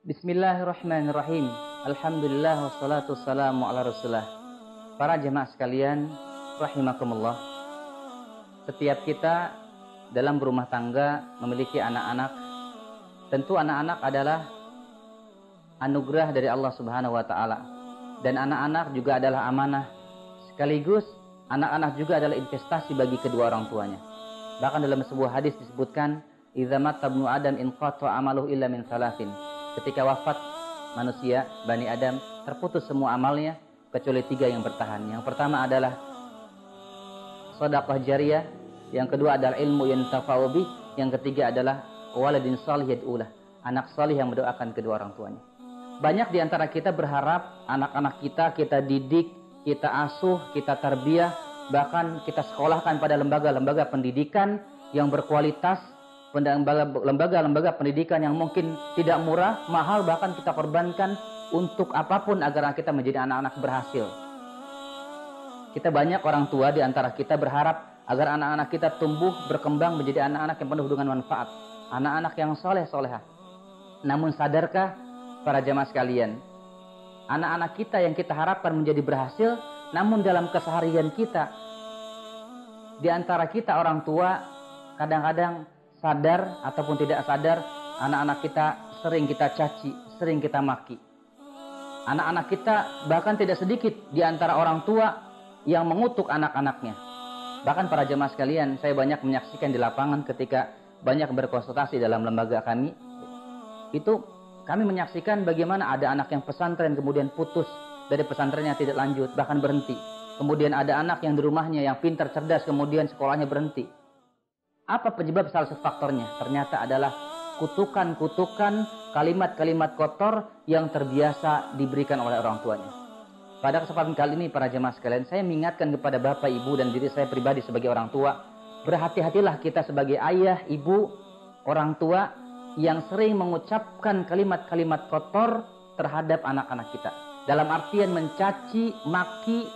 Bismillahirrahmanirrahim. Alhamdulillah wassalatu wassalamu ala rasulullah. Para jemaah sekalian, rahimakumullah. Setiap kita dalam berumah tangga memiliki anak-anak. Tentu anak-anak adalah anugerah dari Allah Subhanahu wa taala. Dan anak-anak juga adalah amanah. Sekaligus anak-anak juga adalah investasi bagi kedua orang tuanya. Bahkan dalam sebuah hadis disebutkan, "Idza matta ibnu Adam inqata amaluhu illa min salasin." Ketika wafat manusia, Bani Adam, terputus semua amalnya kecuali 3 yang bertahan. Yang pertama adalah sedekah jariyah, yang kedua adalah ilmu yantafa'u bih, yang ketiga adalah waladin shalih yad'ulah, anak salih yang mendoakan kedua orang tuanya. Banyak di antara kita berharap anak-anak kita didik, kita asuh, kita tarbiyah, bahkan kita sekolahkan pada lembaga-lembaga pendidikan yang berkualitas, lembaga-lembaga pendidikan yang mungkin tidak murah, mahal, bahkan kita korbankan untuk apapun agar anak kita menjadi anak-anak berhasil. Kita banyak orang tua di antara kita berharap agar anak-anak kita tumbuh, berkembang menjadi anak-anak yang penuh dengan manfaat, anak-anak yang soleh-solehah. Namun sadarkah para jamaah sekalian, anak-anak kita yang kita harapkan menjadi berhasil, namun dalam keseharian kita, di antara kita orang tua, kadang-kadang sadar ataupun tidak sadar, anak-anak kita sering kita caci, sering kita maki. Anak-anak kita bahkan tidak sedikit di antara orang tua yang mengutuk anak-anaknya. Bahkan para jemaah sekalian, saya banyak menyaksikan di lapangan ketika banyak berkonsultasi dalam lembaga kami. Itu kami menyaksikan bagaimana ada anak yang pesantren kemudian putus dari pesantrennya, tidak lanjut, bahkan berhenti. Kemudian ada anak yang di rumahnya yang pintar, cerdas, kemudian sekolahnya berhenti. Apa penyebab? Salah satu faktornya ternyata adalah kutukan-kutukan, kalimat-kalimat kotor yang terbiasa diberikan oleh orang tuanya. Pada kesempatan kali ini para jemaah sekalian, saya mengingatkan kepada bapak, ibu, dan diri saya pribadi sebagai orang tua, berhati-hatilah kita sebagai ayah, ibu, orang tua yang sering mengucapkan kalimat-kalimat kotor terhadap anak-anak kita. Dalam artian mencaci, maki,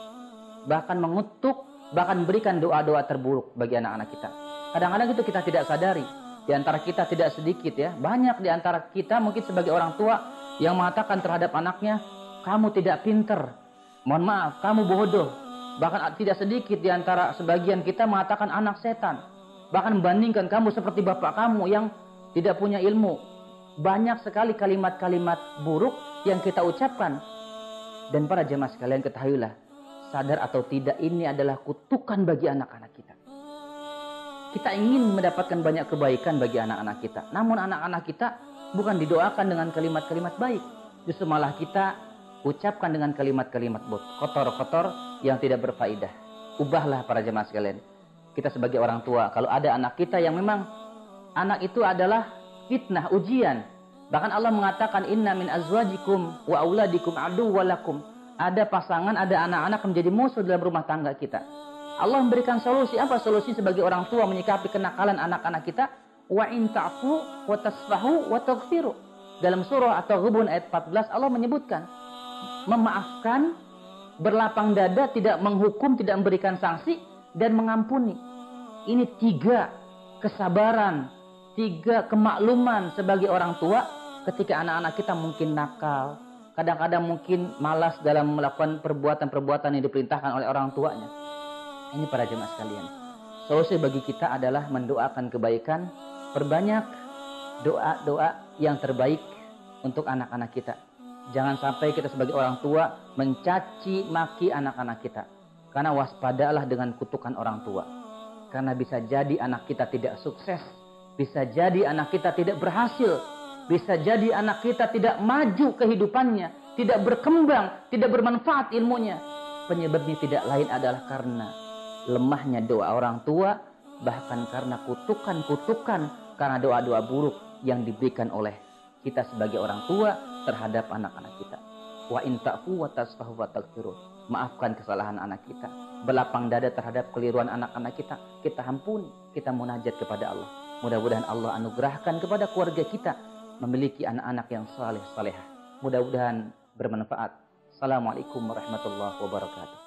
bahkan mengutuk, bahkan berikan doa-doa terburuk bagi anak-anak kita. Kadang-kadang itu kita tidak sadari. Di antara kita tidak sedikit ya, banyak di antara kita mungkin sebagai orang tua yang mengatakan terhadap anaknya, kamu tidak pinter, mohon maaf, kamu bodoh. Bahkan tidak sedikit di antara sebagian kita mengatakan anak setan. Bahkan membandingkan kamu seperti bapak kamu yang tidak punya ilmu. Banyak sekali kalimat-kalimat buruk yang kita ucapkan. Dan para jemaah sekalian ketahuilah, sadar atau tidak, ini adalah kutukan bagi anak-anak kita. Kita ingin mendapatkan banyak kebaikan bagi anak-anak kita. Namun anak-anak kita bukan didoakan dengan kalimat-kalimat baik. Justru malah kita ucapkan dengan kalimat-kalimat kotor-kotor yang tidak berfaedah. Ubahlah para jemaah sekalian. Kita sebagai orang tua, kalau ada anak kita yang memang anak itu adalah fitnah, ujian. Bahkan Allah mengatakan, inna min azwajikum wa auladikum aduwwalakum. Ada pasangan, ada anak-anak menjadi musuh dalam rumah tangga kita. Allah memberikan solusi. Apa solusi sebagai orang tua menyikapi kenakalan anak-anak kita? Wa in ta'fu wa tasfahu wa taghfiru. Dalam surah At-Taghabun ayat 14 Allah menyebutkan memaafkan, berlapang dada, tidak menghukum, tidak memberikan sanksi, dan mengampuni. Ini 3 kesabaran, 3 kemakluman sebagai orang tua ketika anak-anak kita mungkin nakal, kadang-kadang mungkin malas dalam melakukan perbuatan-perbuatan yang diperintahkan oleh orang tuanya. Ini para jemaah sekalian, solusi bagi kita adalah mendoakan kebaikan, perbanyak doa-doa yang terbaik untuk anak-anak kita. Jangan sampai kita sebagai orang tua mencaci maki anak-anak kita. Karena waspadalah dengan kutukan orang tua. Karena bisa jadi anak kita tidak sukses, bisa jadi anak kita tidak berhasil, bisa jadi anak kita tidak maju kehidupannya, tidak berkembang, tidak bermanfaat ilmunya. Penyebabnya tidak lain adalah karena lemahnya doa orang tua, bahkan karena kutukan-kutukan, karena doa-doa buruk yang diberikan oleh kita sebagai orang tua terhadap anak-anak kita. Wa in ta'fu wa tasfahu wa taghfiru. Maafkan kesalahan anak kita, berlapang dada terhadap keliruan anak-anak kita, kita ampuni, kita munajat kepada Allah. Mudah-mudahan Allah anugerahkan kepada keluarga kita memiliki anak-anak yang saleh salehah. Mudah-mudahan bermanfaat. Assalamualaikum warahmatullahi wabarakatuh.